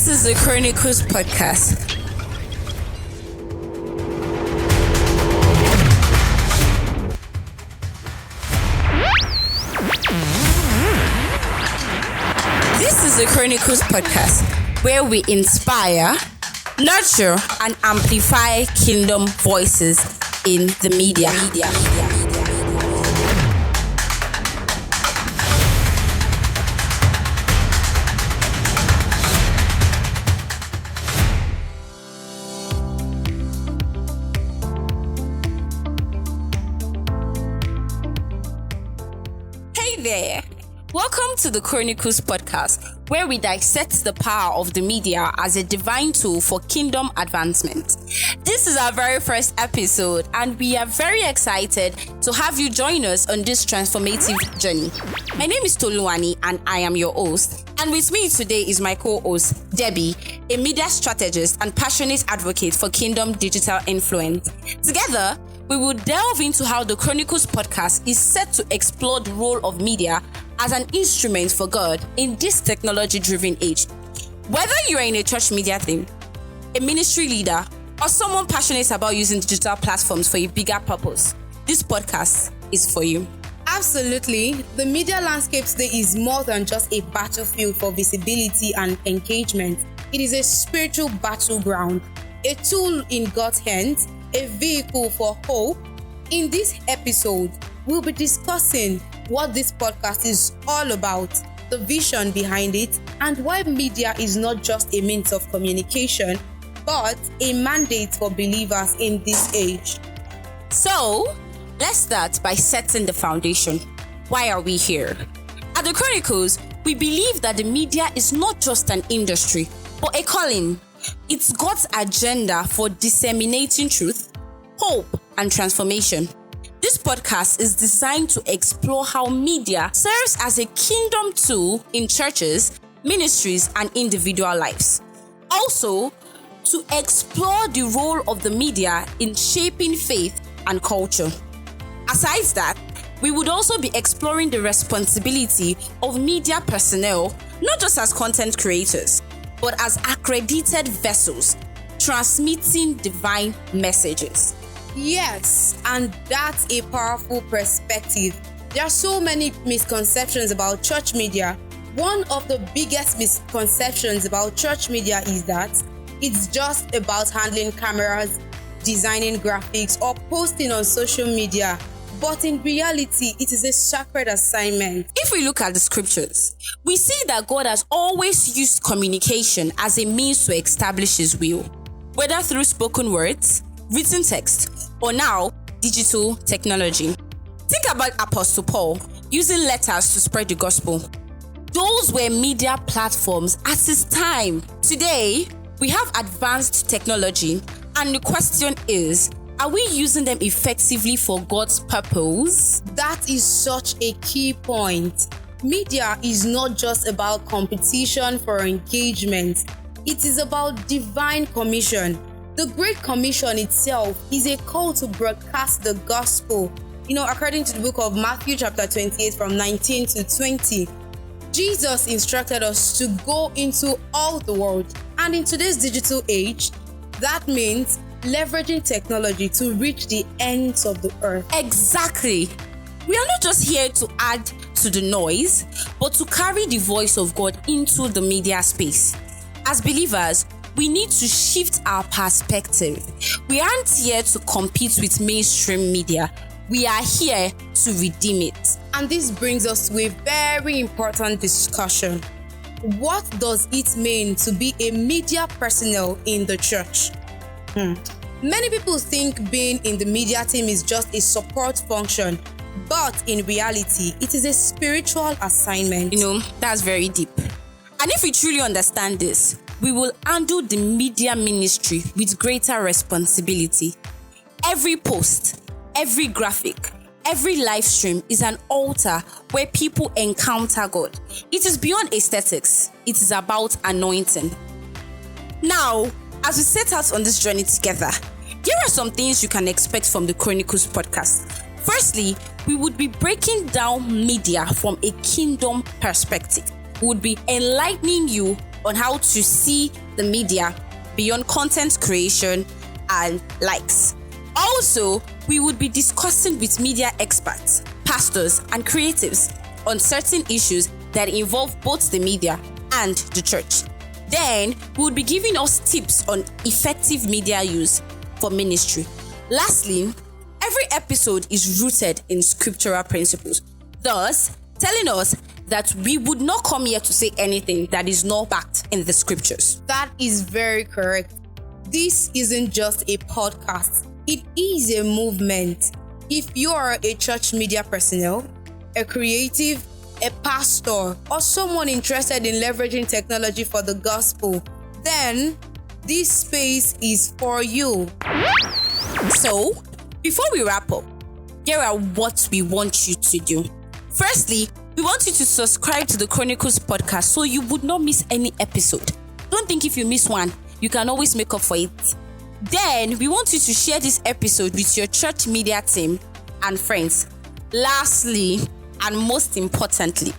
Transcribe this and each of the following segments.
This is the Chronicles PODCAst. This is the Chronicles PODCAst, where we inspire, nurture, and amplify kingdom voices in the media. Hey there. Welcome to the Chronicles PODCAst, where we dissect the power of the media as a divine tool for kingdom advancement. This is our very first episode, and we are very excited to have you join us on this transformative journey. My name is Toluwani, and I am your host. And with me today is my co-host, Debbie, a media strategist and passionate advocate for kingdom digital influence. Together, we will delve into how the Chronicles PODCAst is set to explore the role of media as an instrument for God in this technology-driven age. Whether you're in a church media team, a ministry leader, or someone passionate about using digital platforms for a bigger purpose, this podcast is for you. Absolutely. The media landscape today is more than just a battlefield for visibility and engagement. It is a spiritual battleground, a tool in God's hands, a vehicle for hope. In this episode, we'll be discussing what this podcast is all about, the vision behind it, and why media is not just a means of communication, but a mandate for believers in this age. So, let's start by setting the foundation. Why are we here? At the Chronicles, we believe that the media is not just an industry, but a calling. It's God's agenda for disseminating truth, hope, and transformation. This podcast is designed to explore how media serves as a kingdom tool in churches, ministries, and individual lives. Also, to explore the role of the media in shaping faith and culture. Aside that, we would also be exploring the responsibility of media personnel, not just as content creators, but as accredited vessels transmitting divine messages. Yes, and that's a powerful perspective. There are so many misconceptions about church media. One of the biggest misconceptions about church media is that it's just about handling cameras, designing graphics, or posting on social media. But in reality, it is a sacred assignment. If we look at the scriptures, we see that God has always used communication as a means to establish His will, whether through spoken words, written text, or now, digital technology. Think about Apostle Paul using letters to spread the gospel. Those were media platforms at his time. Today, we have advanced technology, and the question is, are we using them effectively for God's purpose? That is such a key point. Media is not just about competition for engagement. It is about divine commission. The Great Commission itself is a call to broadcast the gospel. According to the book of Matthew chapter 28 from 19 to 20, Jesus instructed us to go into all the world. And in today's digital age, that means leveraging technology to reach the ends of the earth. Exactly. We are not just here to add to the noise, but to carry the voice of God into the media space. As believers, we need to shift our perspective. We aren't here to compete with mainstream media. We are here to redeem it. And this brings us to a very important discussion. What does it mean to be a media personnel in the church? Many people think being in the media team is just a support function, but in reality, it is a spiritual assignment. That's very deep. And if we truly understand this, we will handle the media ministry with greater responsibility. Every post, every graphic, every live stream is an altar where people encounter God. It is beyond aesthetics. It is about anointing. Now, as we set out on this journey together, here are some things you can expect from the Chronicles PODCAst. Firstly, we would be breaking down media from a kingdom perspective. We would be enlightening you on how to see the media beyond content creation and likes. Also, we would be discussing with media experts, pastors, and creatives on certain issues that involve both the media and the church. Then, we would be giving us tips on effective media use for ministry. Lastly, every episode is rooted in scriptural principles, thus telling us that we would not come here to say anything that is not backed in the scriptures. That is very correct. This isn't just a podcast. It is a movement. If you are a church media personnel, a creative, a pastor, or someone interested in leveraging technology for the gospel, then this space is for you. So, before we wrap up, here are what we want you to do. Firstly, we want you to subscribe to the Chronicles podcast so you would not miss any episode. Don't think if you miss one, you can always make up for it. Then, we want you to share this episode with your church media team and friends. Lastly, and most importantly,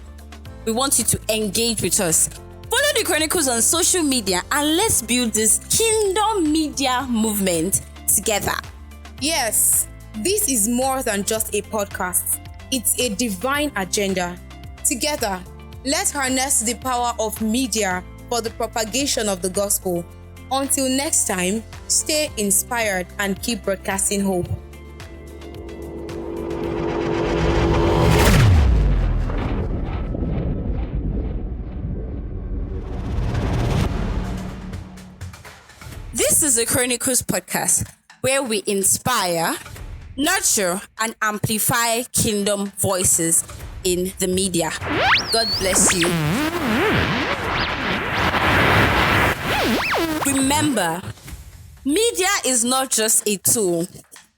we want you to engage with us. Follow the Chronicles on social media and let's build this kingdom media movement together. Yes, this is more than just a podcast. It's a divine agenda. Together, let's harness the power of media for the propagation of the gospel. Until next time, stay inspired and keep broadcasting hope. This is the Chronicles podcast, where we inspire, nurture, and amplify kingdom voices in the media. God bless you. Remember, media is not just a tool,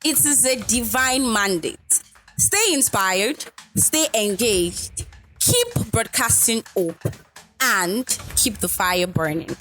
it is a divine mandate. Stay inspired, stay engaged, keep broadcasting hope, and keep the fire burning.